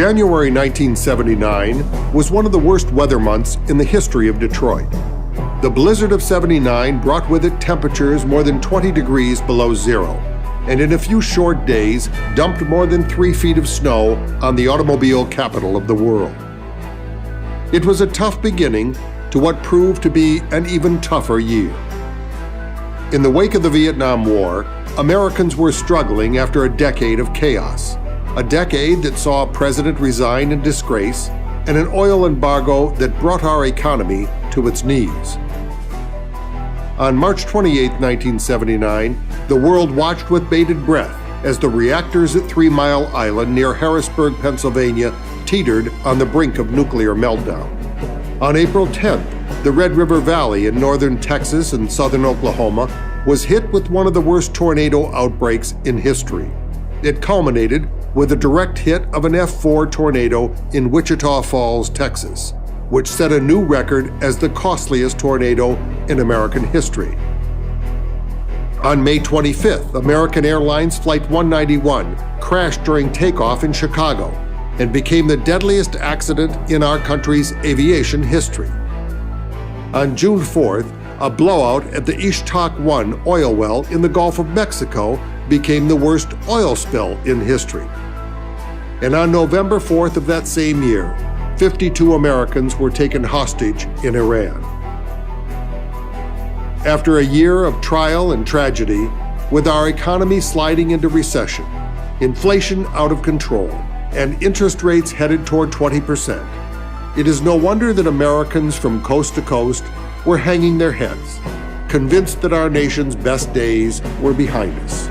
January 1979 was one of the worst weather months in the history of Detroit. The blizzard of '79 brought with it temperatures more than 20 degrees below zero, and in a few short days dumped more than 3 feet of snow on the automobile capital of the world. It was a tough beginning to what proved to be an even tougher year. In the wake of the Vietnam War, Americans were struggling after a decade of chaos, a decade that saw a president resign in disgrace and an oil embargo that brought our economy to its knees. On March 28, 1979, the world watched with bated breath as the reactors at 3 Mile Island near Harrisburg, Pennsylvania, teetered on the brink of nuclear meltdown. On April 10th, the Red River Valley in northern Texas and southern Oklahoma was hit with one of the worst tornado outbreaks in history. It culminated with a direct hit of an F4 tornado in Wichita Falls, Texas, which set a new record as the costliest tornado in American history. On May 25th, American Airlines Flight 191 crashed during takeoff in Chicago and became the deadliest accident in our country's aviation history. On June 4th, a blowout at the Ishtak-1 oil well in the Gulf of Mexico became the worst oil spill in history. And on November 4th of that same year, 52 Americans were taken hostage in Iran. After a year of trial and tragedy, with our economy sliding into recession, inflation out of control, and interest rates headed toward 20%, it is no wonder that Americans from coast to coast were hanging their heads, convinced that our nation's best days were behind us.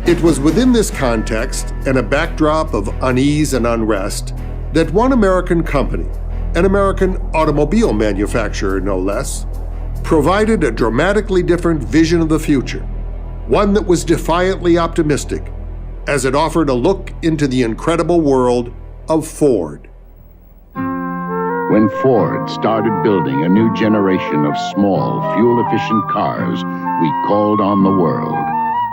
It was within this context and a backdrop of unease and unrest that one American company, an American automobile manufacturer no less, provided a dramatically different vision of the future, one that was defiantly optimistic, as it offered a look into the incredible world of Ford. When Ford started building a new generation of small, fuel-efficient cars, we called on the world,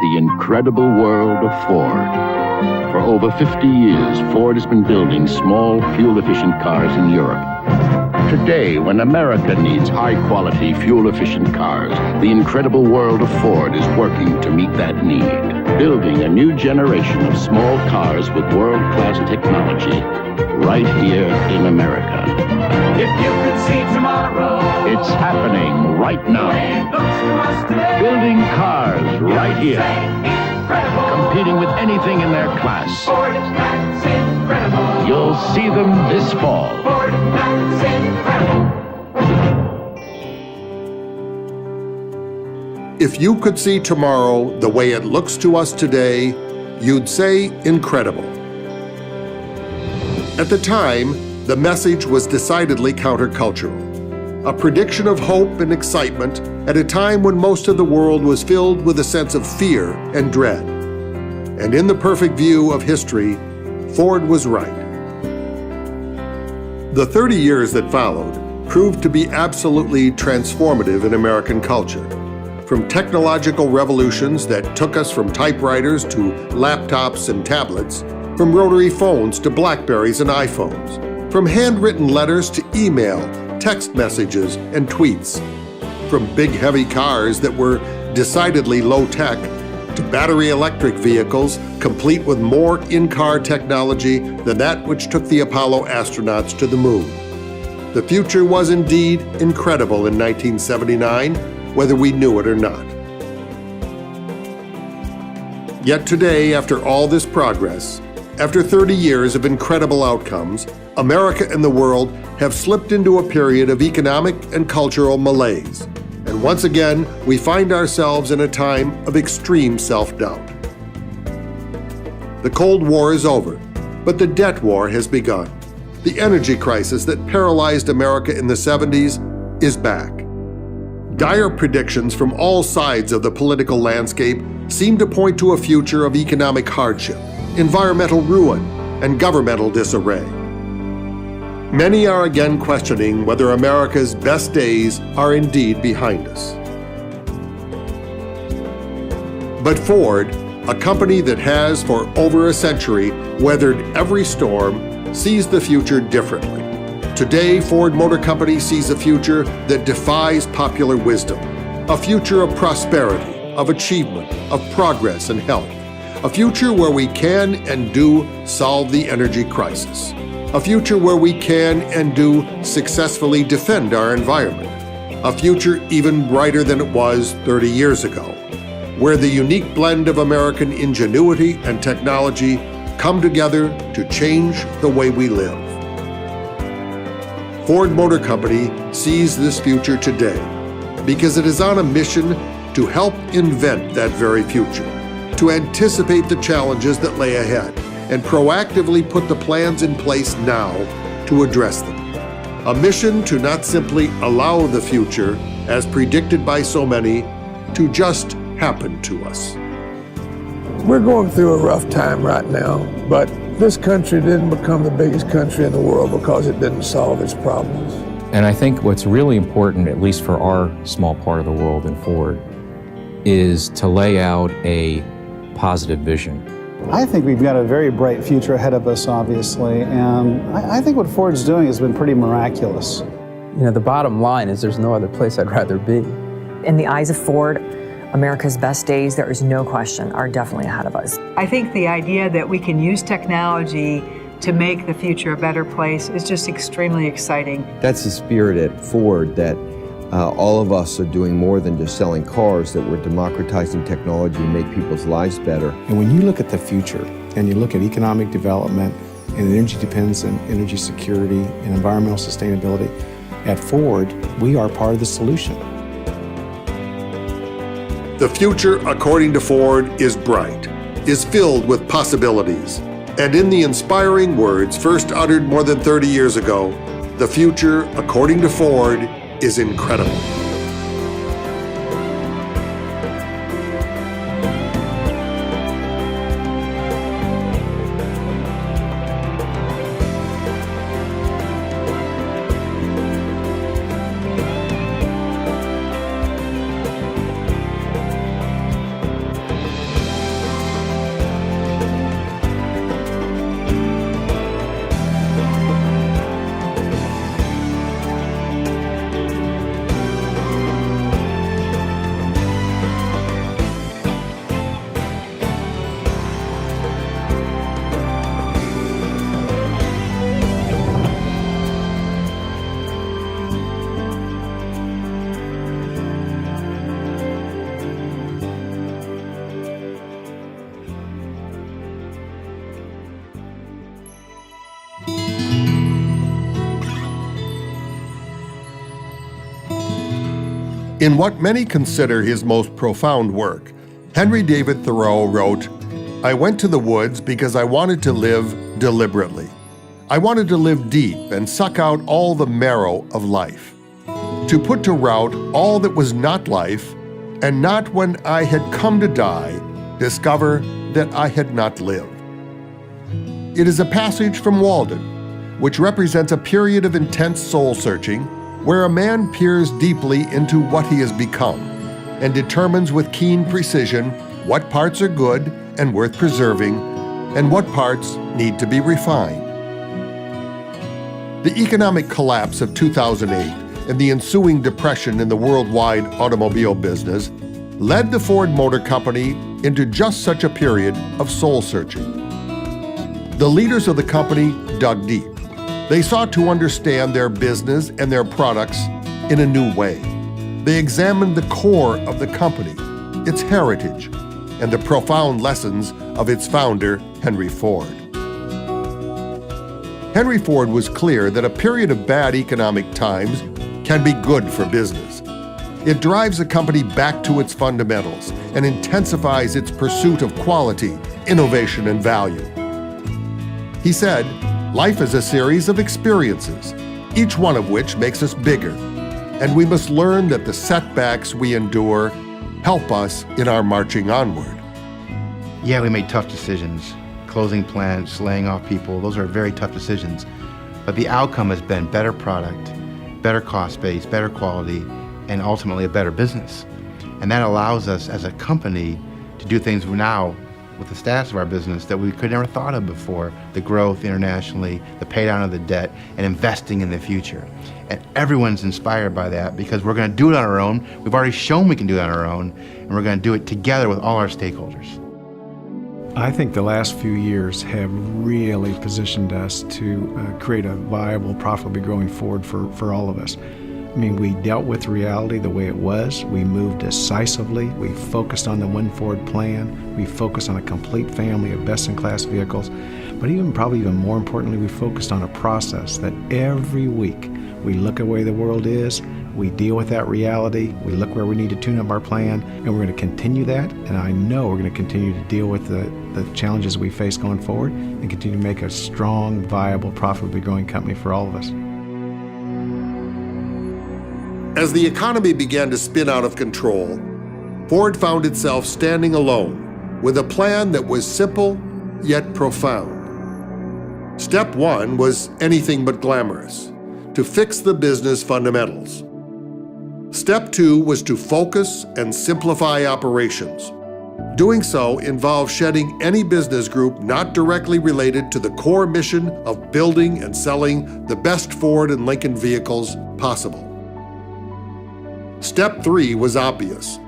the incredible world of Ford. For over 50 years, Ford has been building small, fuel-efficient cars in Europe. Today, when America needs high-quality, fuel-efficient cars, the incredible world of Ford is working to meet that need, building a new generation of small cars with world-class technology right here in America. If you could see tomorrow, It's happening right now. Building cars right here, competing with anything in their class. Ford, that's incredible. You'll see them this fall. Ford, that's incredible. If you could see tomorrow the way it looks to us today, you'd say incredible. At the time, the message was decidedly countercultural, a prediction of hope and excitement at a time when most of the world was filled with a sense of fear and dread. And in the perfect view of history, Ford was right. The 30 years that followed proved to be absolutely transformative in American culture. From technological revolutions that took us from typewriters to laptops and tablets, from rotary phones to Blackberries and iPhones, from handwritten letters to email, text messages, and tweets, from big heavy cars that were decidedly low-tech to battery electric vehicles complete with more in-car technology than that which took the Apollo astronauts to the moon. The future was indeed incredible in 1979, whether we knew it or not. Yet today, after all this progress, after 30 years of incredible outcomes, America and the world have slipped into a period of economic and cultural malaise. And once again, we find ourselves in a time of extreme self-doubt. The Cold War is over, but the debt war has begun. The energy crisis that paralyzed America in the 70s is back. Dire predictions from all sides of the political landscape seem to point to a future of economic hardship, environmental ruin, and governmental disarray. Many are again questioning whether America's best days are indeed behind us. But Ford, A company that has, for over a century, weathered every storm, sees the future differently. Today, Ford Motor Company sees a future that defies popular wisdom. A future of prosperity, of achievement, of progress and health. A future where we can and do solve the energy crisis. A future where we can and do successfully defend our environment. A future even brighter than it was 30 years ago, where the unique blend of American ingenuity and technology come together to change the way we live. Ford Motor Company sees this future today because it is on a mission to help invent that very future, to anticipate the challenges that lay ahead, and proactively put the plans in place now to address them. A mission to not simply allow the future, as predicted by so many, to just happen to us. We're going through a rough time right now, but this country didn't become the biggest country in the world because it didn't solve its problems. And I think what's really important, at least for our small part of the world in Ford, is to lay out a positive vision. I think we've got a very bright future ahead of us, obviously, and I think what Ford's doing has been pretty miraculous. You know, the bottom line is there's no other place I'd rather be. In the eyes of Ford, America's best days, there is no question, are definitely ahead of us. I think the idea that we can use technology to make the future a better place is just extremely exciting. That's the spirit at Ford, that all of us are doing more than just selling cars, that we're democratizing technology to make people's lives better. And when you look at the future and you look at economic development and energy dependence and energy security and environmental sustainability, at Ford, we are part of the solution. The future, according to Ford, is bright, is filled with possibilities. And in the inspiring words first uttered more than 30 years ago, the future, according to Ford, is incredible. In what many consider his most profound work, Henry David Thoreau wrote, "I went to the woods because I wanted to live deliberately. I wanted to live deep and suck out all the marrow of life, to put to rout all that was not life, and not when I had come to die, discover that I had not lived." It is a passage from Walden, which represents a period of intense soul-searching where a man peers deeply into what he has become and determines with keen precision what parts are good and worth preserving and what parts need to be refined. The economic collapse of 2008 and the ensuing depression in the worldwide automobile business led the Ford Motor Company into just such a period of soul-searching. The leaders of the company dug deep. They sought to understand their business and their products in a new way. They examined the core of the company, its heritage, and the profound lessons of its founder, Henry Ford. Henry Ford was clear that a period of bad economic times can be good for business. It drives a company back to its fundamentals and intensifies its pursuit of quality, innovation, and value. He said, "Life is a series of experiences, each one of which makes us bigger, and we must learn that the setbacks we endure help us in our marching onward." Yeah, we made tough decisions. Closing plants, laying off people, those are very tough decisions. But the outcome has been better product, better cost base, better quality, and ultimately a better business. And that allows us as a company to do things now with the status of our business that we could never thought of before. The growth internationally, the pay down of the debt, and investing in the future. And everyone's inspired by that because we're going to do it on our own. We've already shown we can do it on our own, and we're going to do it together with all our stakeholders. I think the last few years have really positioned us to create a viable, profitably growing Ford for all of us. I mean, we dealt with reality the way it was. We moved decisively. We focused on the One Ford plan. We focused on a complete family of best-in-class vehicles. But probably even more importantly, we focused on a process that every week we look at where the world is, we deal with that reality, we look where we need to tune up our plan, and we're going to continue that. And I know we're going to continue to deal with the challenges we face going forward and continue to make a strong, viable, profitably growing company for all of us. As the economy began to spin out of control, Ford found itself standing alone with a plan that was simple yet profound. Step one was anything but glamorous: to fix the business fundamentals. Step two was to focus and simplify operations. Doing so involved shedding any business group not directly related to the core mission of building and selling the best Ford and Lincoln vehicles possible. Step three was obvious: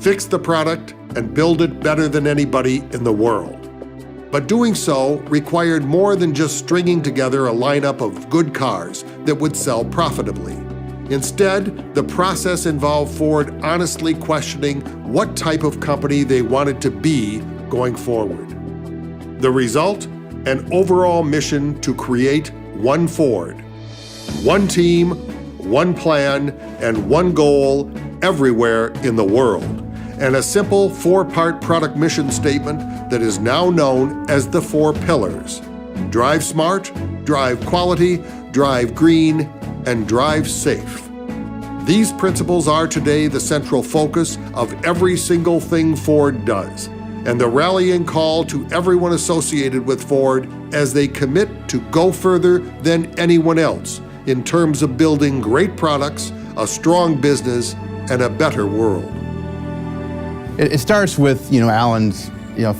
fix the product and build it better than anybody in the world. But doing so required more than just stringing together a lineup of good cars that would sell profitably. Instead, the process involved Ford honestly questioning what type of company they wanted to be going forward. The result? An overall mission to create one Ford. One team, one plan, and one goal everywhere in the world. And a simple four-part product mission statement that is now known as the 4 pillars: drive smart, drive quality, drive green, and drive safe. These principles are today the central focus of every single thing Ford does, and the rallying call to everyone associated with Ford as they commit to go further than anyone else in terms of building great products, a strong business, and a better world. It starts with Alan's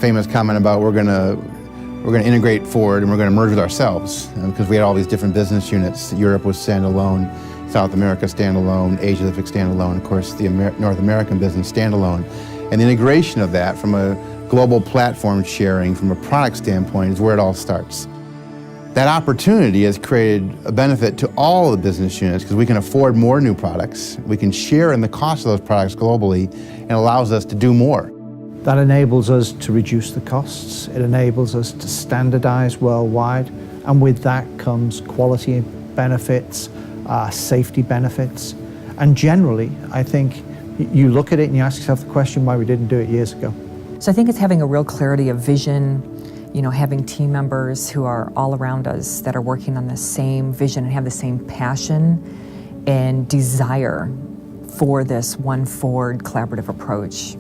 famous comment about we're going to integrate Ford and we're going to merge with ourselves, because we had all these different business units. Europe was standalone, South America standalone, Asia Pacific standalone, of course the North American business standalone. And the integration of that from a global platform sharing from a product standpoint is where it all starts. That opportunity has created a benefit to all the business units because we can afford more new products, we can share in the cost of those products globally, and allows us to do more. That enables us to reduce the costs, it enables us to standardize worldwide, and with that comes quality benefits, safety benefits, and generally, I think you look at it and you ask yourself the question why we didn't do it years ago. So I think it's having a real clarity of vision, having team members who are all around us that are working on the same vision and have the same passion and desire for this One Ford collaborative approach.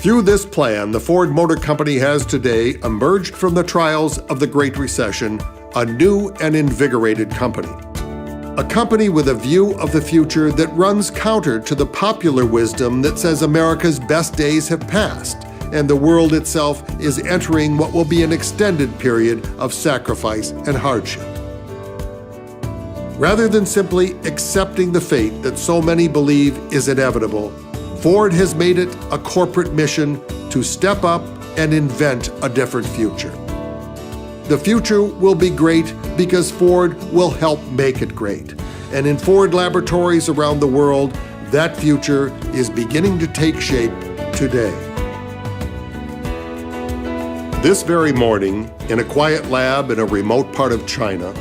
Through this plan, the Ford Motor Company has today emerged from the trials of the Great Recession a new and invigorated company. A company with a view of the future that runs counter to the popular wisdom that says America's best days have passed and the world itself is entering what will be an extended period of sacrifice and hardship. Rather than simply accepting the fate that so many believe is inevitable, Ford has made it a corporate mission to step up and invent a different future. The future will be great because Ford will help make it great. And in Ford laboratories around the world, that future is beginning to take shape today. This very morning, in a quiet lab in a remote part of China,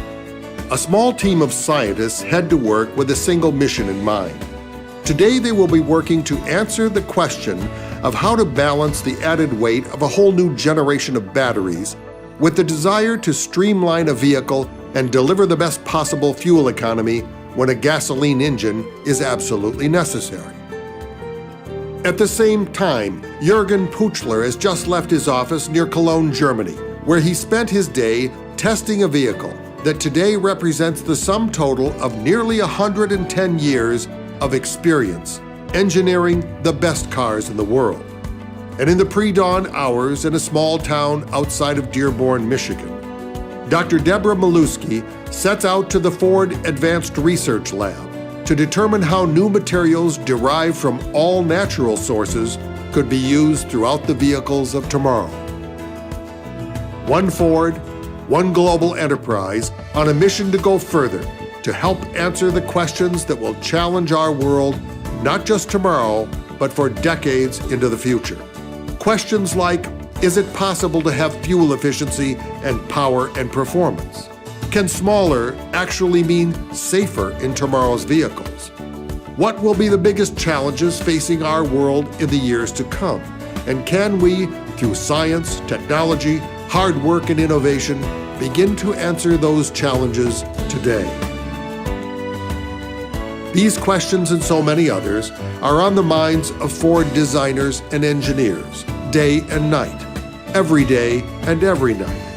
a small team of scientists head to work with a single mission in mind. Today they will be working to answer the question of how to balance the added weight of a whole new generation of batteries with the desire to streamline a vehicle and deliver the best possible fuel economy when a gasoline engine is absolutely necessary. At the same time, Jürgen Puchler has just left his office near Cologne, Germany, where he spent his day testing a vehicle that today represents the sum total of nearly 110 years of experience engineering the best cars in the world. And in the pre-dawn hours in a small town outside of Dearborn, Michigan, Dr. Deborah Malusky sets out to the Ford Advanced Research Lab to determine how new materials derived from all natural sources could be used throughout the vehicles of tomorrow. One Ford, one global enterprise on a mission to go further to help answer the questions that will challenge our world not just tomorrow, but for decades into the future. Questions like, is it possible to have fuel efficiency and power and performance? Can smaller actually mean safer in tomorrow's vehicles? What will be the biggest challenges facing our world in the years to come? And can we, through science, technology, hard work, and innovation, begin to answer those challenges today? These questions and so many others are on the minds of Ford designers and engineers, day and night, every day and every night.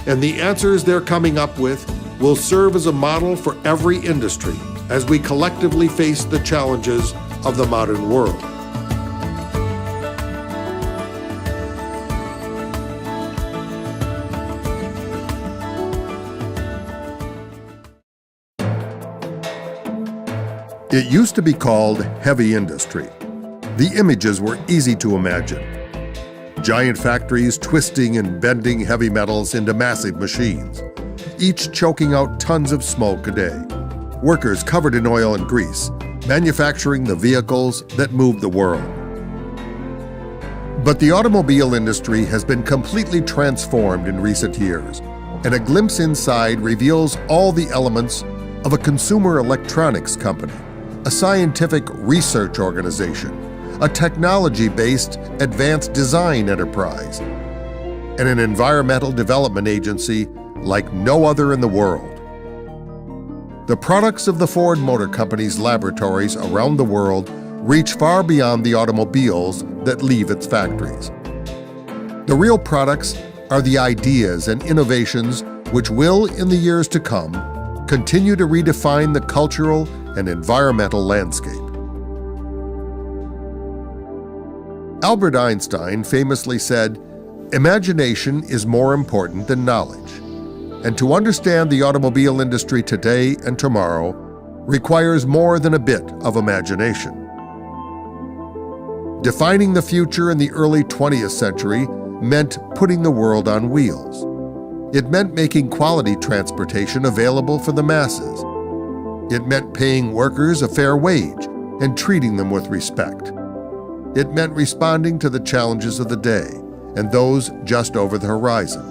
And the answers they're coming up with will serve as a model for every industry as we collectively face the challenges of the modern world. It used to be called heavy industry. The images were easy to imagine. Giant factories twisting and bending heavy metals into massive machines, each choking out tons of smoke a day. Workers covered in oil and grease, manufacturing the vehicles that move the world. But the automobile industry has been completely transformed in recent years, and a glimpse inside reveals all the elements of a consumer electronics company, a scientific research organization, a technology-based advanced design enterprise, and an environmental development agency like no other in the world. The products of the Ford Motor Company's laboratories around the world reach far beyond the automobiles that leave its factories. The real products are the ideas and innovations which will, in the years to come, continue to redefine the cultural and environmental landscape. Albert Einstein famously said, "Imagination is more important than knowledge." And to understand the automobile industry today and tomorrow requires more than a bit of imagination. Defining the future in the early 20th century meant putting the world on wheels. It meant making quality transportation available for the masses. It meant paying workers a fair wage and treating them with respect. It meant responding to the challenges of the day and those just over the horizon.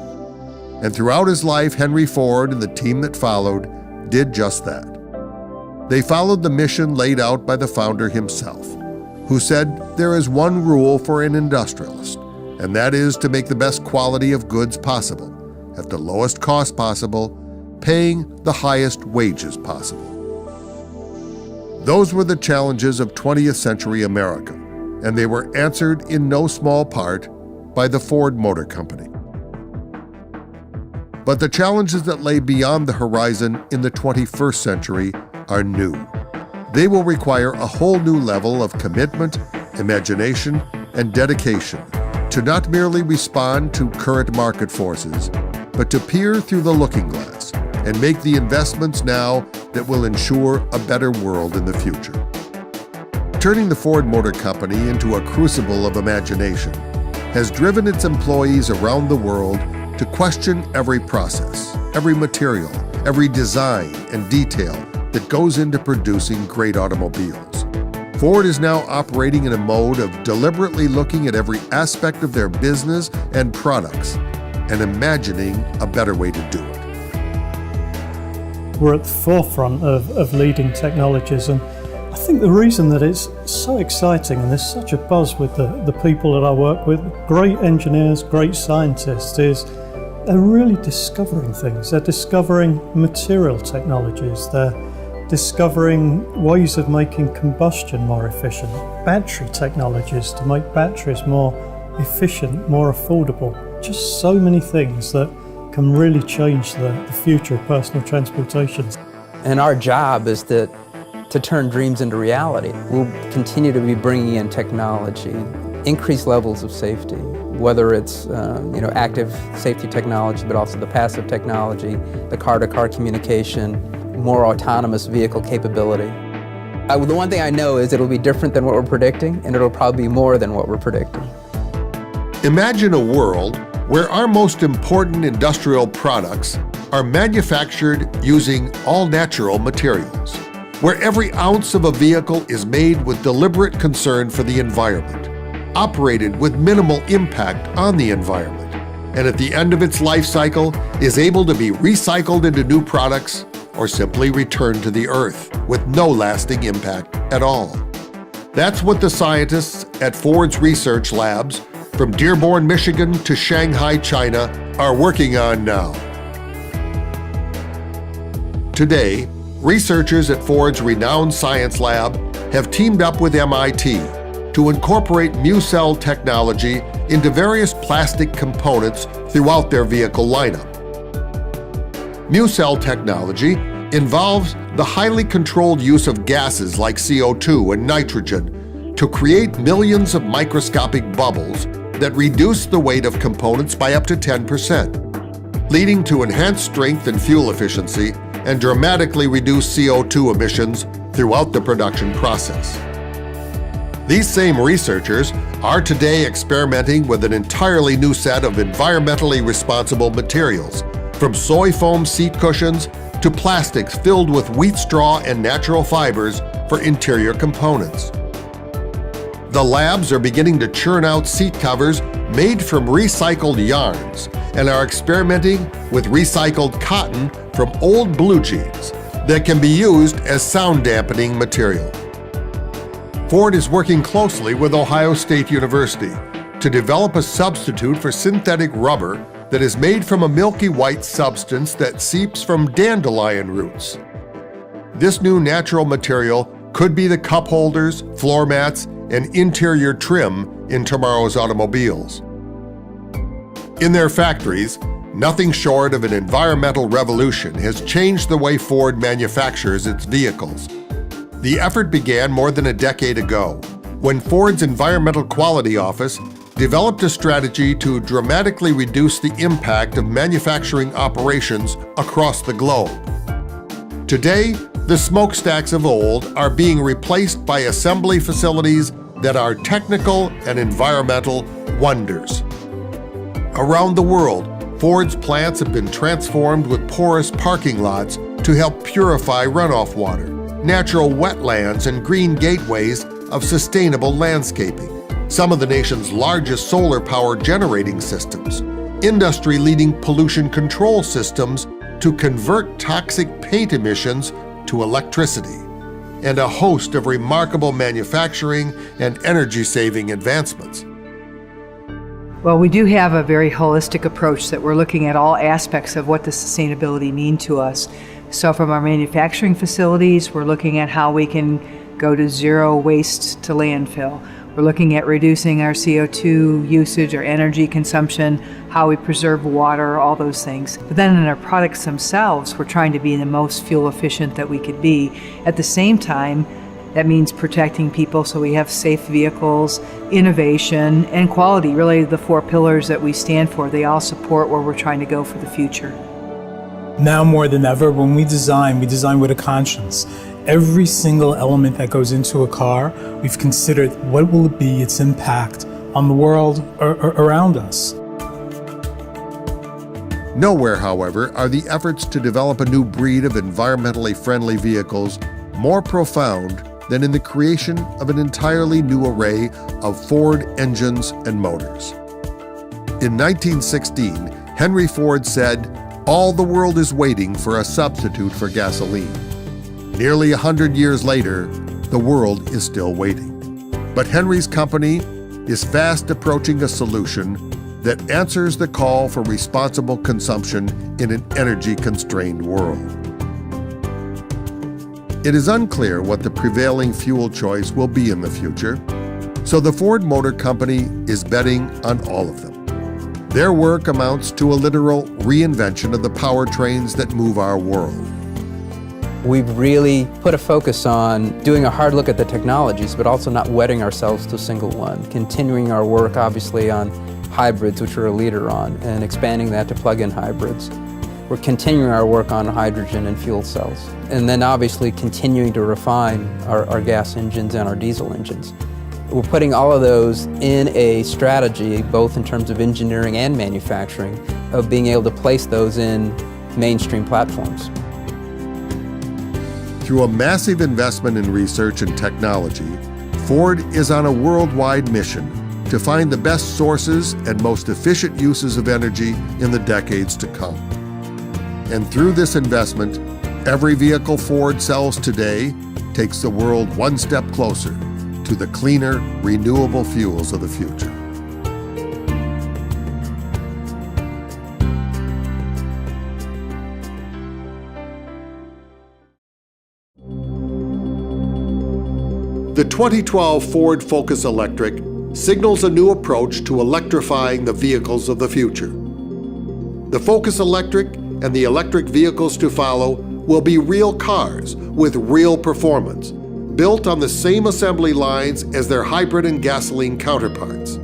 And throughout his life, Henry Ford and the team that followed did just that. They followed the mission laid out by the founder himself, who said there is one rule for an industrialist, and that is to make the best quality of goods possible, at the lowest cost possible, paying the highest wages possible. Those were the challenges of 20th century America, and they were answered in no small part by the Ford Motor Company. But the challenges that lay beyond the horizon in the 21st century are new. They will require a whole new level of commitment, imagination, and dedication to not merely respond to current market forces, but to peer through the looking glass and make the investments now that will ensure a better world in the future. Turning the Ford Motor Company into a crucible of imagination has driven its employees around the world to question every process, every material, every design and detail that goes into producing great automobiles. Ford is now operating in a mode of deliberately looking at every aspect of their business and products and imagining a better way to do it. We're at the forefront of leading technologies, and I think the reason that it's so exciting and there's such a buzz with the people that I work with, great engineers, great scientists, is they're really discovering things. They're discovering material technologies. They're discovering ways of making combustion more efficient, battery technologies to make batteries more efficient, more affordable. Just so many things that can really change the future of personal transportation. And our job is to to turn dreams into reality. We'll continue to be bringing in technology, increased levels of safety, whether it's active safety technology, but also the passive technology, the car-to-car communication, more autonomous vehicle capability. The one thing I know is it'll be different than what we're predicting, and it'll probably be more than what we're predicting. Imagine a world where our most important industrial products are manufactured using all-natural materials, where every ounce of a vehicle is made with deliberate concern for the environment, operated with minimal impact on the environment, and at the end of its life cycle is able to be recycled into new products or simply returned to the earth with no lasting impact at all. That's what the scientists at Ford's research labs from Dearborn, Michigan to Shanghai, China are working on now. Today, researchers at Ford's renowned science lab have teamed up with MIT to incorporate MuCell technology into various plastic components throughout their vehicle lineup. MuCell technology involves the highly controlled use of gases like CO2 and nitrogen to create millions of microscopic bubbles that reduce the weight of components by up to 10%, leading to enhanced strength and fuel efficiency and dramatically reduced CO2 emissions throughout the production process. These same researchers are today experimenting with an entirely new set of environmentally responsible materials, from soy foam seat cushions to plastics filled with wheat straw and natural fibers for interior components. The labs are beginning to churn out seat covers made from recycled yarns and are experimenting with recycled cotton from old blue jeans that can be used as sound dampening material. Ford is working closely with Ohio State University to develop a substitute for synthetic rubber that is made from a milky white substance that seeps from dandelion roots. This new natural material could be the cup holders, floor mats, and interior trim in tomorrow's automobiles. In their factories, nothing short of an environmental revolution has changed the way Ford manufactures its vehicles. The effort began more than a decade ago, when Ford's Environmental Quality Office developed a strategy to dramatically reduce the impact of manufacturing operations across the globe. Today, the smokestacks of old are being replaced by assembly facilities that are technical and environmental wonders. Around the world, Ford's plants have been transformed with porous parking lots to help purify runoff water, natural wetlands, and green gateways of sustainable landscaping, some of the nation's largest solar power generating systems, industry-leading pollution control systems to convert toxic paint emissions to electricity, and a host of remarkable manufacturing and energy-saving advancements. Well, we do have a very holistic approach that we're looking at all aspects of what does sustainability mean to us. So from our manufacturing facilities, we're looking at how we can go to zero waste to landfill. We're looking at reducing our CO2 usage or energy consumption, how we preserve water, all those things. But then in our products themselves, we're trying to be the most fuel efficient that we could be. At the same time, that means protecting people so we have safe vehicles, innovation, and quality. Really, the four pillars that we stand for, they all support where we're trying to go for the future. Now more than ever, when we design with a conscience. Every single element that goes into a car, we've considered what will it be its impact on the world around us. Nowhere, however, are the efforts to develop a new breed of environmentally friendly vehicles more profound than in the creation of an entirely new array of Ford engines and motors. In 1916, Henry Ford said, "All the world is waiting for a substitute for gasoline." Nearly 100 years later, the world is still waiting. But Henry's company is fast approaching a solution that answers the call for responsible consumption in an energy-constrained world. It is unclear what the prevailing fuel choice will be in the future, so the Ford Motor Company is betting on all of them. Their work amounts to a literal reinvention of the powertrains that move our world. We've really put a focus on doing a hard look at the technologies, but also not wedding ourselves to a single one. Continuing our work, obviously, on hybrids, which we're a leader on, and expanding that to plug-in hybrids. We're continuing our work on hydrogen and fuel cells. And then obviously continuing to refine our gas engines and our diesel engines. We're putting all of those in a strategy, both in terms of engineering and manufacturing, of being able to place those in mainstream platforms. Through a massive investment in research and technology, Ford is on a worldwide mission to find the best sources and most efficient uses of energy in the decades to come. And through this investment, every vehicle Ford sells today takes the world one step closer to the cleaner, renewable fuels of the future. The 2012 Ford Focus Electric signals a new approach to electrifying the vehicles of the future. The Focus Electric and the electric vehicles to follow will be real cars with real performance, built on the same assembly lines as their hybrid and gasoline counterparts.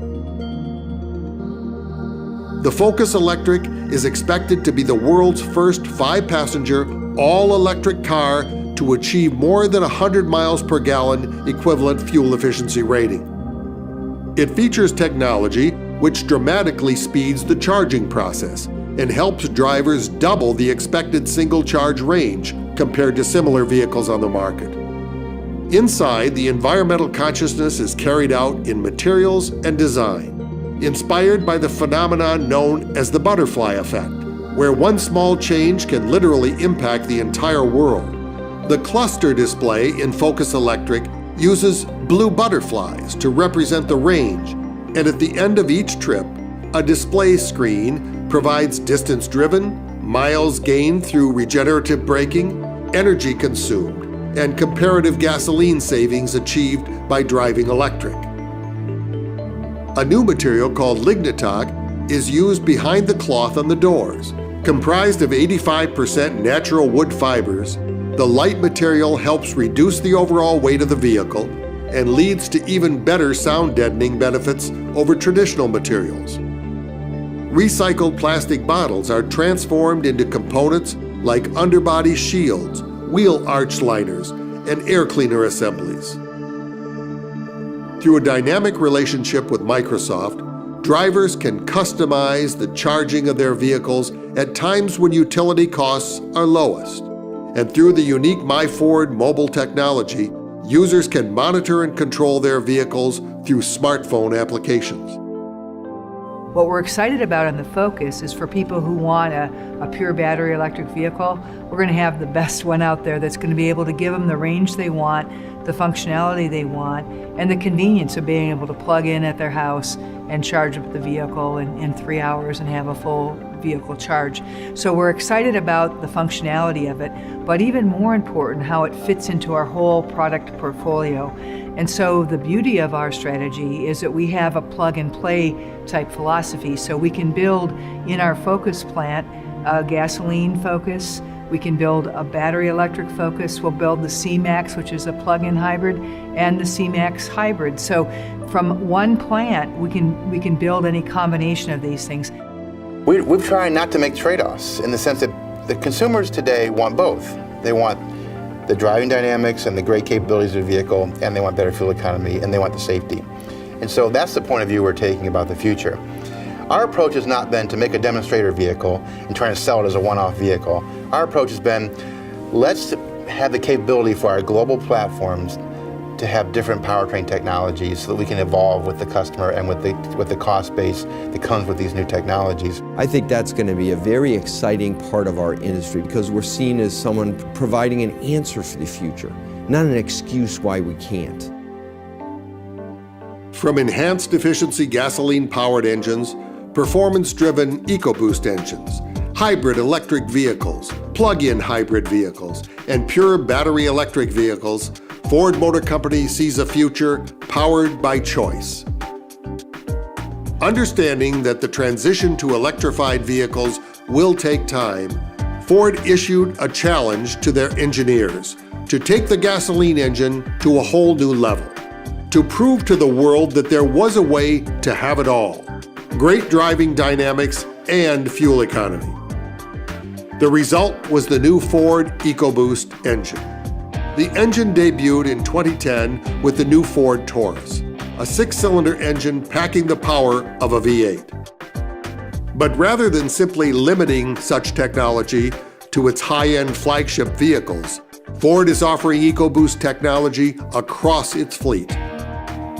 The Focus Electric is expected to be the world's first 5-passenger, all-electric car to achieve more than 100 miles per gallon equivalent fuel efficiency rating. It features technology which dramatically speeds the charging process and helps drivers double the expected single charge range compared to similar vehicles on the market. Inside, the environmental consciousness is carried out in materials and design, inspired by the phenomenon known as the butterfly effect, where one small change can literally impact the entire world. The cluster display in Focus Electric uses blue butterflies to represent the range, and at the end of each trip, a display screen provides distance driven, miles gained through regenerative braking, energy consumed, and comparative gasoline savings achieved by driving electric. A new material called Lignatok is used behind the cloth on the doors. Comprised of 85% natural wood fibers, the light material helps reduce the overall weight of the vehicle and leads to even better sound deadening benefits over traditional materials. Recycled plastic bottles are transformed into components like underbody shields, wheel arch liners, and air cleaner assemblies. Through a dynamic relationship with Microsoft, drivers can customize the charging of their vehicles at times when utility costs are lowest. And through the unique MyFord mobile technology, users can monitor and control their vehicles through smartphone applications. What we're excited about in the Focus is for people who want a pure battery electric vehicle, we're going to have the best one out there that's going to be able to give them the range they want, the functionality they want, and the convenience of being able to plug in at their house and charge up the vehicle in 3 hours and have a full vehicle charge. So we're excited about the functionality of it, but even more important, how it fits into our whole product portfolio. And so the beauty of our strategy is that we have a plug-and-play type philosophy. So we can build in our Focus plant a gasoline Focus, we can build a battery electric Focus, we'll build the C-Max, which is a plug-in hybrid, and the C-Max hybrid. So from one plant, we can build any combination of these things. We've tried not to make trade-offs in the sense that the consumers today want both. They want the driving dynamics and the great capabilities of the vehicle, and they want better fuel economy, and they want the safety. And so that's the point of view we're taking about the future. Our approach has not been to make a demonstrator vehicle and try to sell it as a one-off vehicle. Our approach has been, let's have the capability for our global platforms to have different powertrain technologies so that we can evolve with the customer and with the cost base that comes with these new technologies. I think that's going to be a very exciting part of our industry because we're seen as someone providing an answer for the future, not an excuse why we can't. From enhanced efficiency gasoline-powered engines, performance-driven EcoBoost engines, hybrid electric vehicles, plug-in hybrid vehicles, and pure battery electric vehicles, Ford Motor Company sees a future powered by choice. Understanding that the transition to electrified vehicles will take time, Ford issued a challenge to their engineers to take the gasoline engine to a whole new level, to prove to the world that there was a way to have it all: great driving dynamics and fuel economy. The result was the new Ford EcoBoost engine. The engine debuted in 2010 with the new Ford Taurus, a 6-cylinder engine packing the power of a V8. But rather than simply limiting such technology to its high-end flagship vehicles, Ford is offering EcoBoost technology across its fleet.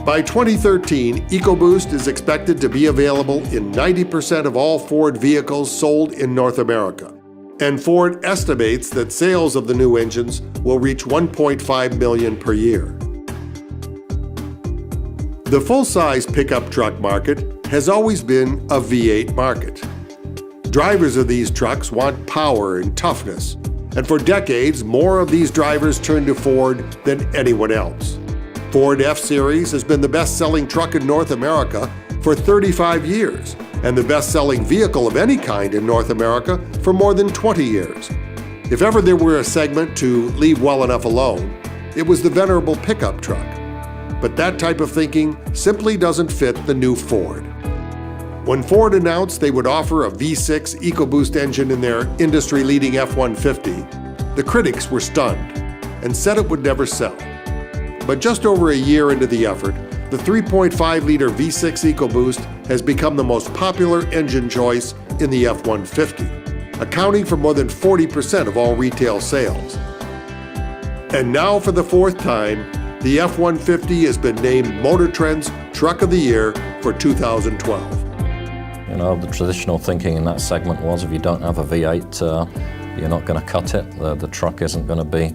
By 2013, EcoBoost is expected to be available in 90% of all Ford vehicles sold in North America, and Ford estimates that sales of the new engines will reach 1.5 million per year. The full-size pickup truck market has always been a V8 market. Drivers of these trucks want power and toughness, and for decades, more of these drivers turn to Ford than anyone else. Ford F-Series has been the best-selling truck in North America for 35 years, and the best-selling vehicle of any kind in North America for more than 20 years. If ever there were a segment to leave well enough alone, it was the venerable pickup truck. But that type of thinking simply doesn't fit the new Ford. When Ford announced they would offer a V6 EcoBoost engine in their industry-leading F-150, the critics were stunned and said it would never sell. But just over a year into the effort, the 3.5-liter V6 EcoBoost has become the most popular engine choice in the F-150, accounting for more than 40% of all retail sales. And now, for the 4th time, the F-150 has been named Motor Trend's Truck of the Year for 2012. You know, the traditional thinking in that segment was if you don't have a V8, you're not going to cut it. The truck isn't going to be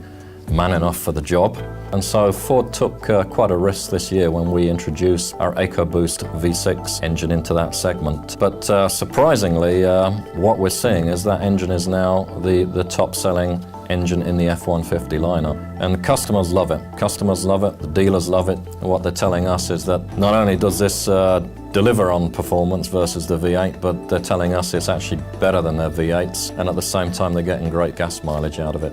man enough for the job. And so Ford took quite a risk this year when we introduced our EcoBoost V6 engine into that segment. But surprisingly, what we're seeing is that engine is now the top-selling engine in the F-150 lineup. And customers love it. Customers love it, the dealers love it. And what they're telling us is that not only does this deliver on performance versus the V8, but they're telling us it's actually better than their V8s, and at the same time they're getting great gas mileage out of it.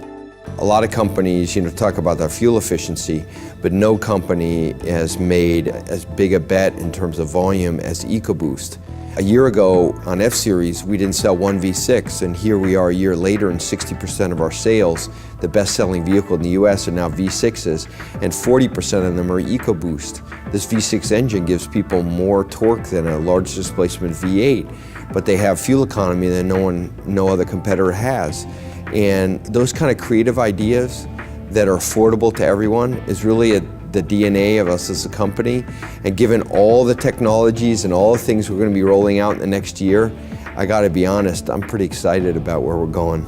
A lot of companies, talk about their fuel efficiency, but no company has made as big a bet in terms of volume as EcoBoost. A year ago on F-Series, we didn't sell one V6, and here we are a year later, and 60% of our sales, the best-selling vehicle in the US, are now V6s, and 40% of them are EcoBoost. This V6 engine gives people more torque than a large displacement V8, but they have fuel economy that no other competitor has. And those kind of creative ideas that are affordable to everyone is really the DNA of us as a company. And given all the technologies and all the things we're going to be rolling out in the next year, I got to be honest, I'm pretty excited about where we're going.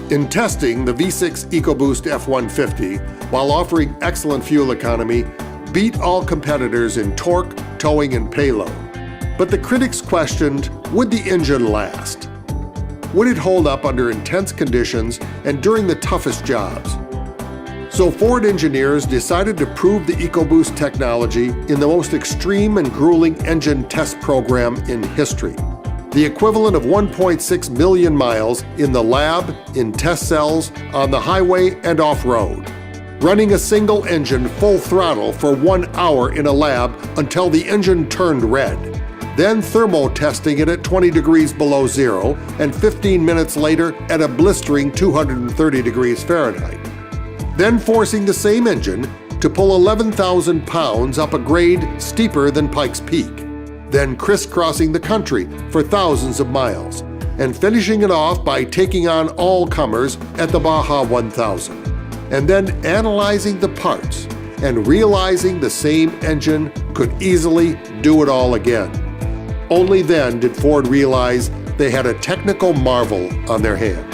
In testing, the V6 EcoBoost F-150, while offering excellent fuel economy, beat all competitors in torque, towing, and payload. But the critics questioned, would the engine last? Would it hold up under intense conditions and during the toughest jobs? So Ford engineers decided to prove the EcoBoost technology in the most extreme and grueling engine test program in history. The equivalent of 1.6 million miles in the lab, in test cells, on the highway, and off-road. Running a single engine full throttle for 1 hour in a lab until the engine turned red. Then thermo-testing it at 20 degrees below zero, and 15 minutes later at a blistering 230 degrees Fahrenheit. Then forcing the same engine to pull 11,000 pounds up a grade steeper than Pikes Peak. Then crisscrossing the country for thousands of miles, and finishing it off by taking on all comers at the Baja 1000. And then analyzing the parts and realizing the same engine could easily do it all again. Only then did Ford realize they had a technical marvel on their hands.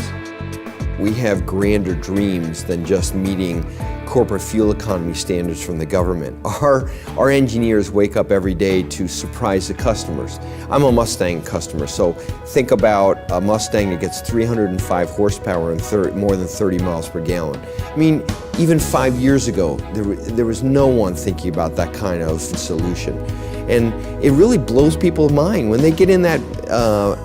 We have grander dreams than just meeting corporate fuel economy standards from the government. Our engineers wake up every day to surprise the customers. I'm a Mustang customer, so think about a Mustang that gets 305 horsepower and more than 30 miles per gallon. I mean, even 5 years ago, there was no one thinking about that kind of solution. And it really blows people's mind when they get in that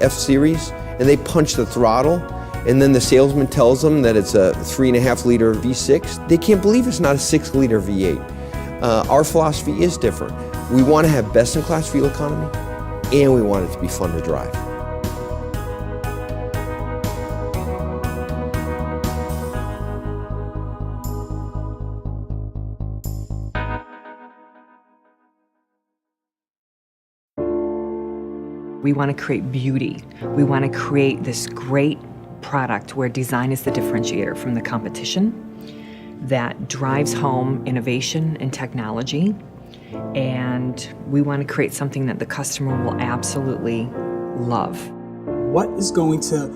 F-Series and they punch the throttle, and then the salesman tells them that it's a 3.5-liter V6, they can't believe it's not a 6-liter V8. Our philosophy is different. We want to have best-in-class fuel economy, and we want it to be fun to drive. We want to create beauty. We want to create this great product where design is the differentiator from the competition that drives home innovation and technology. And we want to create something that the customer will absolutely love. What is going to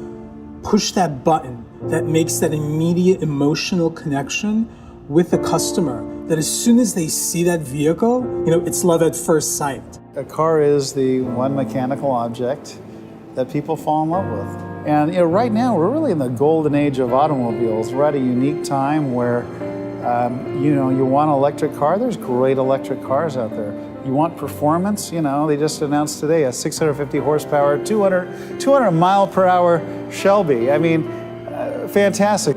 push that button that makes that immediate emotional connection with the customer, that as soon as they see that vehicle, it's love at first sight? A car is the one mechanical object that people fall in love with. And right now we're really in the golden age of automobiles. We're at a unique time where you want an electric car, there's great electric cars out there. You want performance, they just announced today a 650 horsepower, 200 mile per hour Shelby. I mean, fantastic.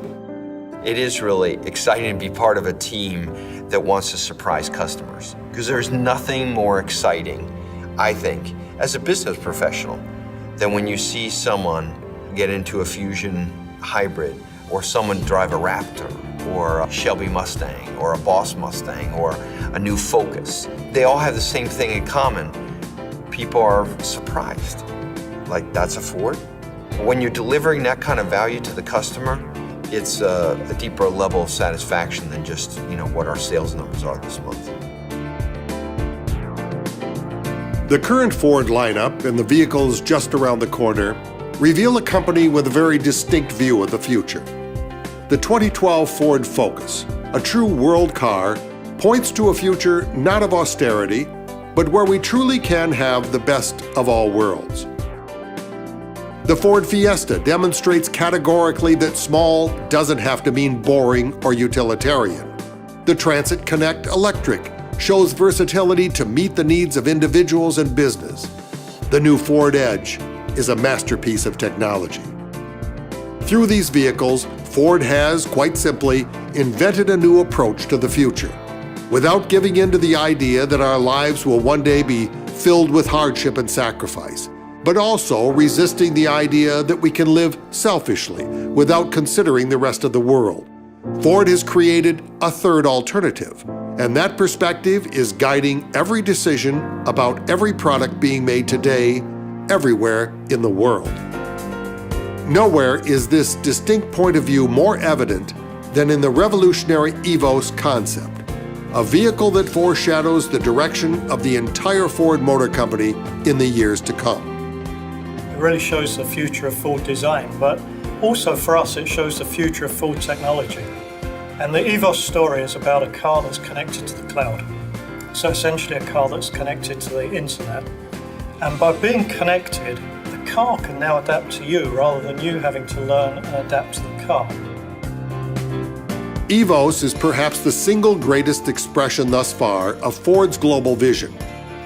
It is really exciting to be part of a team that wants to surprise customers, because there's nothing more exciting, I think, as a business professional, than when you see someone get into a Fusion hybrid, or someone drive a Raptor, or a Shelby Mustang, or a Boss Mustang, or a new Focus. They all have the same thing in common. People are surprised. Like, that's a Ford? When you're delivering that kind of value to the customer, it's a deeper level of satisfaction than just, what our sales numbers are this month. The current Ford lineup and the vehicles just around the corner reveal a company with a very distinct view of the future. The 2012 Ford Focus, a true world car, points to a future not of austerity, but where we truly can have the best of all worlds. The Ford Fiesta demonstrates categorically that small doesn't have to mean boring or utilitarian. The Transit Connect Electric shows versatility to meet the needs of individuals and business. The new Ford Edge is a masterpiece of technology. Through these vehicles, Ford has, quite simply, invented a new approach to the future, without giving in to the idea that our lives will one day be filled with hardship and sacrifice, but also resisting the idea that we can live selfishly without considering the rest of the world. Ford has created a third alternative, and that perspective is guiding every decision about every product being made today, everywhere in the world. Nowhere is this distinct point of view more evident than in the revolutionary Evos concept, a vehicle that foreshadows the direction of the entire Ford Motor Company in the years to come. It really shows the future of Ford design, but also for us it shows the future of Ford technology. And the Evos story is about a car that's connected to the cloud. So essentially a car that's connected to the internet. And by being connected, the car can now adapt to you rather than you having to learn and adapt to the car. Evos is perhaps the single greatest expression thus far of Ford's global vision,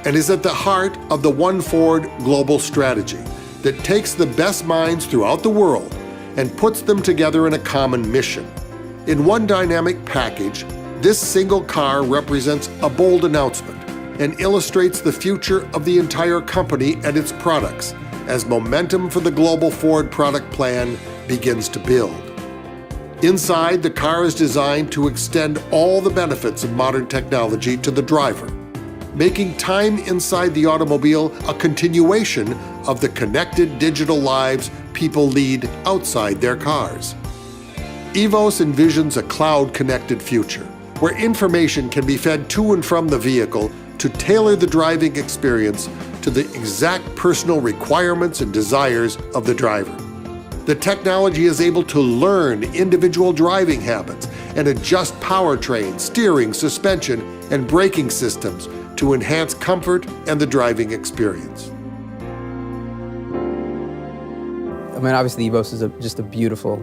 and is at the heart of the One Ford global strategy that takes the best minds throughout the world and puts them together in a common mission. In one dynamic package, this single car represents a bold announcement and illustrates the future of the entire company and its products as momentum for the global Ford product plan begins to build. Inside, the car is designed to extend all the benefits of modern technology to the driver, making time inside the automobile a continuation of the connected digital lives people lead outside their cars. Evos envisions a cloud-connected future where information can be fed to and from the vehicle to tailor the driving experience to the exact personal requirements and desires of the driver. The technology is able to learn individual driving habits and adjust powertrain, steering, suspension, and braking systems to enhance comfort and the driving experience. I mean, obviously, the Evos is just a beautiful,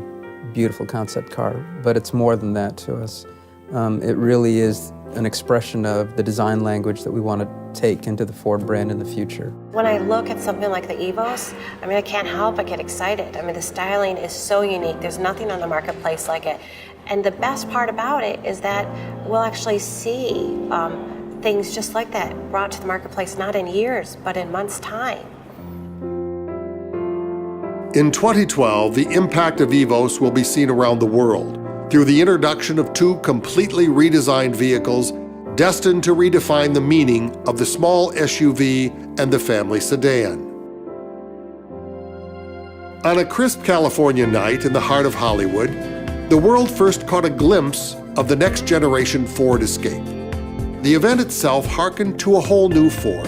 beautiful concept car, but it's more than that to us. It really is an expression of the design language that we want to take into the Ford brand in the future. When I look at something like the Evos, I mean, I can't help but get excited. I mean, the styling is so unique. There's nothing on the marketplace like it. And the best part about it is that we'll actually see things just like that brought to the marketplace, not in years, but in months' time. In 2012, the impact of Evos will be seen around the world through the introduction of two completely redesigned vehicles destined to redefine the meaning of the small SUV and the family sedan. On a crisp California night in the heart of Hollywood, the world first caught a glimpse of the next generation Ford Escape. The event itself hearkened to a whole new Ford,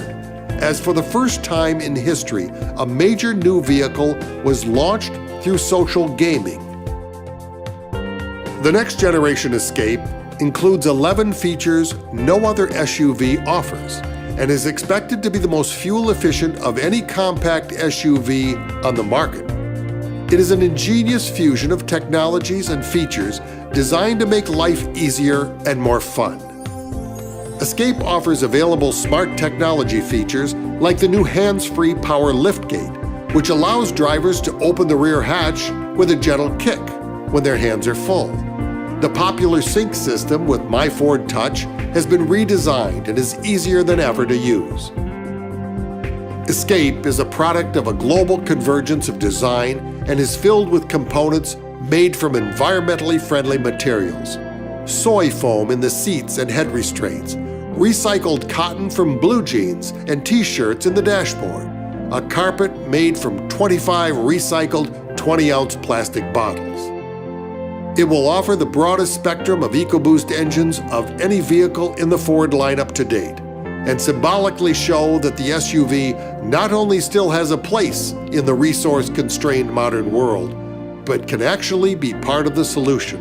as for the first time in history, a major new vehicle was launched through social gaming. The next generation Escape includes 11 features no other SUV offers and is expected to be the most fuel efficient of any compact SUV on the market. It is an ingenious fusion of technologies and features designed to make life easier and more fun. Escape offers available smart technology features like the new hands-free power liftgate, which allows drivers to open the rear hatch with a gentle kick when their hands are full. The popular sync system with My Ford Touch has been redesigned and is easier than ever to use. Escape is a product of a global convergence of design and is filled with components made from environmentally friendly materials. Soy foam in the seats and head restraints, recycled cotton from blue jeans and t-shirts in the dashboard, a carpet made from 25 recycled 20-ounce plastic bottles. It will offer the broadest spectrum of EcoBoost engines of any vehicle in the Ford lineup to date, and symbolically show that the SUV not only still has a place in the resource-constrained modern world, but can actually be part of the solution.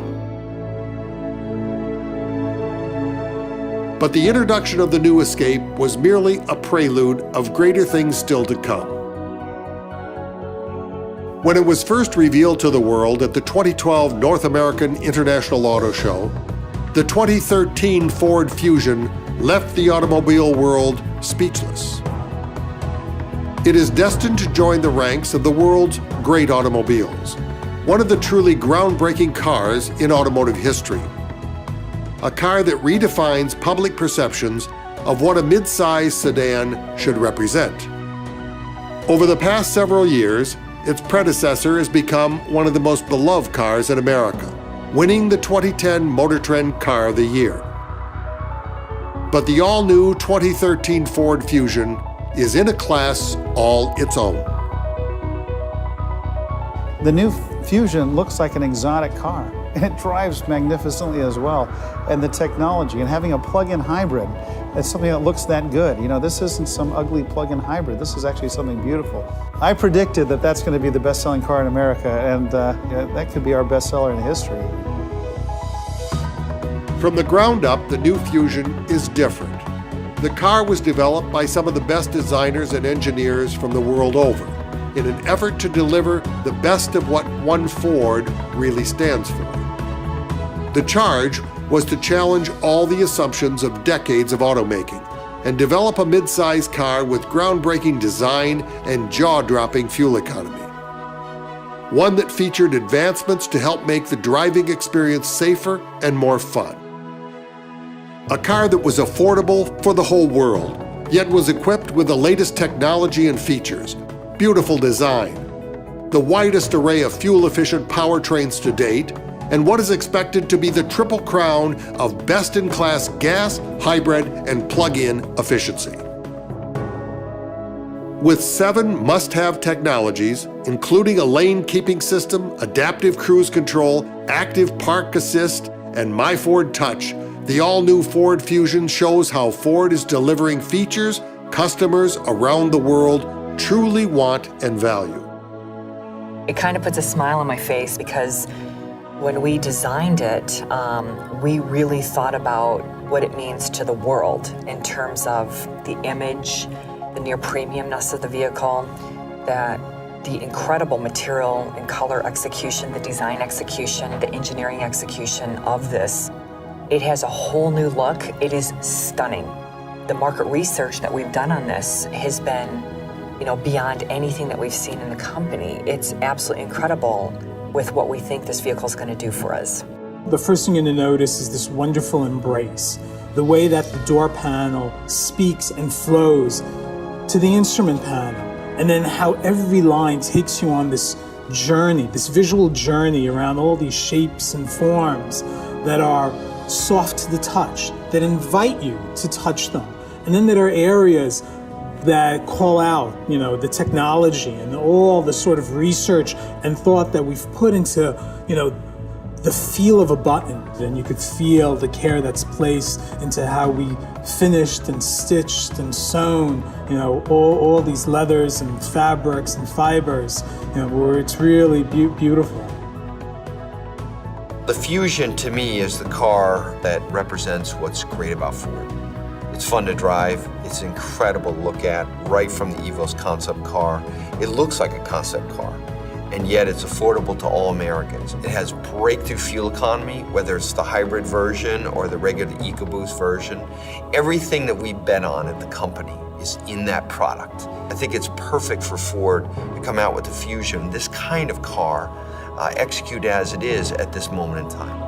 But the introduction of the new Escape was merely a prelude of greater things still to come. When it was first revealed to the world at the 2012 North American International Auto Show, the 2013 Ford Fusion left the automobile world speechless. It is destined to join the ranks of the world's great automobiles, one of the truly groundbreaking cars in automotive history. A car that redefines public perceptions of what a mid-size sedan should represent. Over the past several years, its predecessor has become one of the most beloved cars in America, winning the 2010 Motor Trend Car of the Year. But the all-new 2013 Ford Fusion is in a class all its own. The new Fusion looks like an exotic car. It drives magnificently as well. And the technology and having a plug-in hybrid, it's something that looks that good. You know, this isn't some ugly plug-in hybrid. This is actually something beautiful. I predicted that that's going to be the best-selling car in America, and that could be our bestseller in history. From the ground up, the new Fusion is different. The car was developed by some of the best designers and engineers from the world over in an effort to deliver the best of what one Ford really stands for. The charge was to challenge all the assumptions of decades of automaking and develop a mid-size car with groundbreaking design and jaw-dropping fuel economy. One that featured advancements to help make the driving experience safer and more fun. A car that was affordable for the whole world, yet was equipped with the latest technology and features, beautiful design, the widest array of fuel-efficient powertrains to date, and what is expected to be the triple crown of best-in-class gas, hybrid, and plug-in efficiency. With 7 must-have technologies, including a lane-keeping system, adaptive cruise control, active park assist, and My Ford Touch, the all-new Ford Fusion shows how Ford is delivering features customers around the world truly want and value. It kind of puts a smile on my face because when we designed it, we really thought about what it means to the world in terms of the image, the near premiumness of the vehicle, that the incredible material and color execution, the design execution, the engineering execution of this. It has a whole new look. It is stunning. The market research that we've done on this has been, beyond anything that we've seen in the company. It's absolutely incredible with what we think this vehicle is going to do for us. The first thing you're going to notice is this wonderful embrace. The way that the door panel speaks and flows to the instrument panel, and then how every line takes you on this journey, this visual journey around all these shapes and forms that are soft to the touch, that invite you to touch them. And then there are areas that call out, the technology and all the sort of research and thought that we've put into, the feel of a button. And you could feel the care that's placed into how we finished and stitched and sewn, all these leathers and fabrics and fibers, where it's really beautiful. The Fusion, to me, is the car that represents what's great about Ford. It's fun to drive, it's incredible to look at, right from the Evo's concept car. It looks like a concept car, and yet it's affordable to all Americans. It has breakthrough fuel economy, whether it's the hybrid version or the regular EcoBoost version. Everything that we bet on at the company is in that product. I think it's perfect for Ford to come out with the Fusion, this kind of car, executed as it is at this moment in time.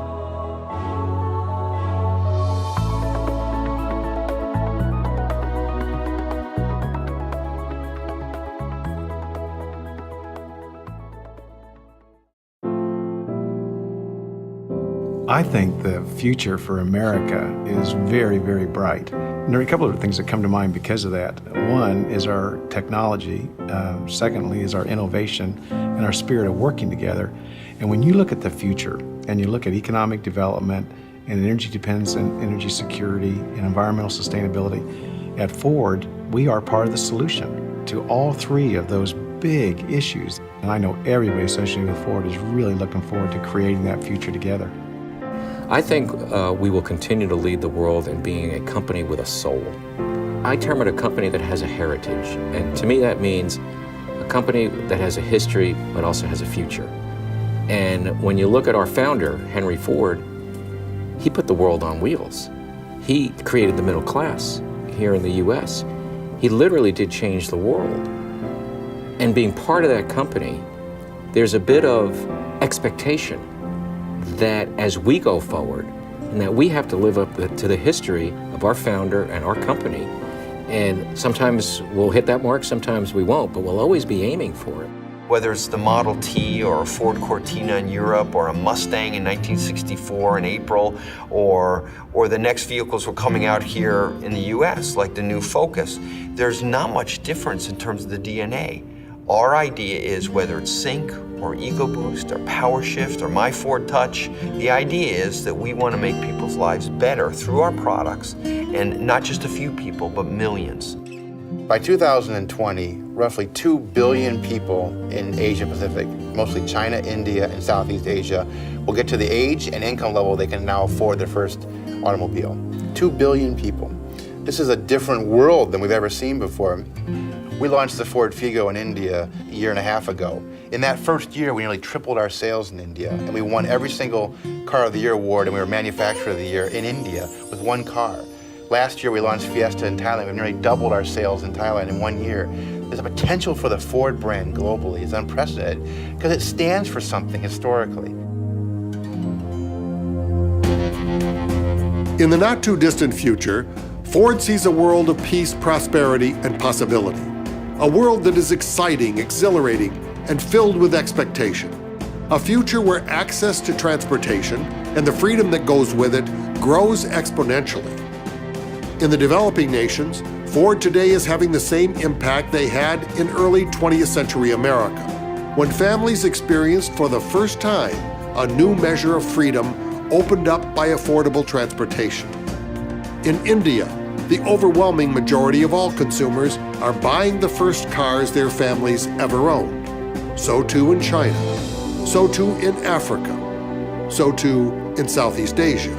I think the future for America is very, very bright. And there are a couple of things that come to mind because of that. One is our technology. Secondly is our innovation and our spirit of working together. And when you look at the future and you look at economic development and energy dependence and energy security and environmental sustainability, at Ford, we are part of the solution to all three of those big issues. And I know everybody associated with Ford is really looking forward to creating that future together. I think we will continue to lead the world in being a company with a soul. I term it a company that has a heritage, and to me that means a company that has a history but also has a future. And when you look at our founder, Henry Ford, he put the world on wheels. He created the middle class here in the US. He literally did change the world. And being part of that company, there's a bit of expectation that as we go forward, and that we have to live up to the history of our founder and our company. And sometimes we'll hit that mark, sometimes we won't, but we'll always be aiming for it. Whether it's the Model T or a Ford Cortina in Europe or a Mustang in 1964 in April, or the next vehicles were coming out here in the US, like the new Focus, there's not much difference in terms of the DNA. Our idea is, whether it's Sync or EcoBoost or PowerShift or My Ford Touch, the idea is that we want to make people's lives better through our products, and not just a few people, but millions. By 2020, roughly 2 billion people in Asia Pacific, mostly China, India, and Southeast Asia, will get to the age and income level they can now afford their first automobile. 2 billion people. This is a different world than we've ever seen before. We launched the Ford Figo in India a year and a half ago. In that first year, we nearly tripled our sales in India, and we won every single Car of the Year award, and we were Manufacturer of the Year in India with one car. Last year, we launched Fiesta in Thailand. We've nearly doubled our sales in Thailand in 1 year. There's a potential for the Ford brand globally. It's unprecedented because it stands for something historically. In the not-too-distant future, Ford sees a world of peace, prosperity, and possibility. A world that is exciting, exhilarating, and filled with expectation. A future where access to transportation and the freedom that goes with it grows exponentially. In the developing nations, Ford today is having the same impact they had in early 20th century America, when families experienced for the first time a new measure of freedom opened up by affordable transportation. In India, the overwhelming majority of all consumers are buying the first cars their families ever owned. So too in China, so too in Africa, so too in Southeast Asia.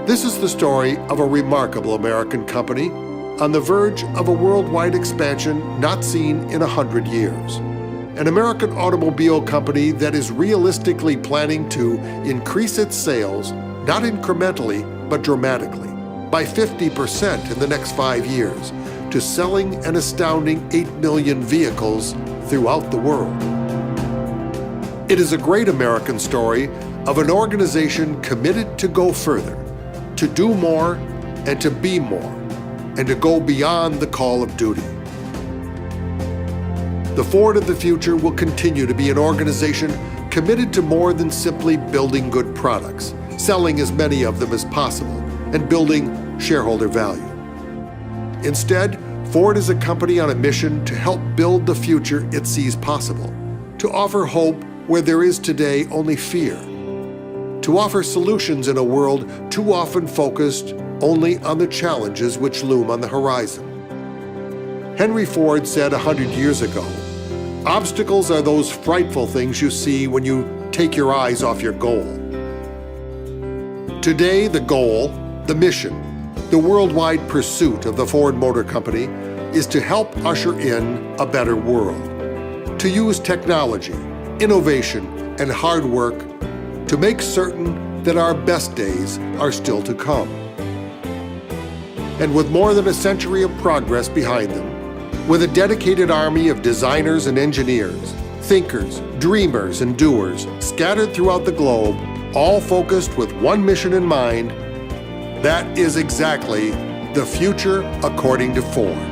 This is the story of a remarkable American company on the verge of a worldwide expansion not seen in 100 years. An American automobile company that is realistically planning to increase its sales, not incrementally, but dramatically. by 50% in the next 5 years, to selling an astounding 8 million vehicles throughout the world. It is a great American story of an organization committed to go further, to do more and to be more, and to go beyond the call of duty. The Ford of the future will continue to be an organization committed to more than simply building good products, selling as many of them as possible, and building shareholder value. Instead, Ford is a company on a mission to help build the future it sees possible, to offer hope where there is today only fear, to offer solutions in a world too often focused only on the challenges which loom on the horizon. Henry Ford said 100 years ago, "Obstacles are those frightful things you see when you take your eyes off your goal." Today, the goal, the mission, the worldwide pursuit of the Ford Motor Company is to help usher in a better world, to use technology, innovation, and hard work to make certain that our best days are still to come. And with more than a century of progress behind them, with a dedicated army of designers and engineers, thinkers, dreamers, and doers scattered throughout the globe, all focused with one mission in mind, that is exactly the future according to Ford.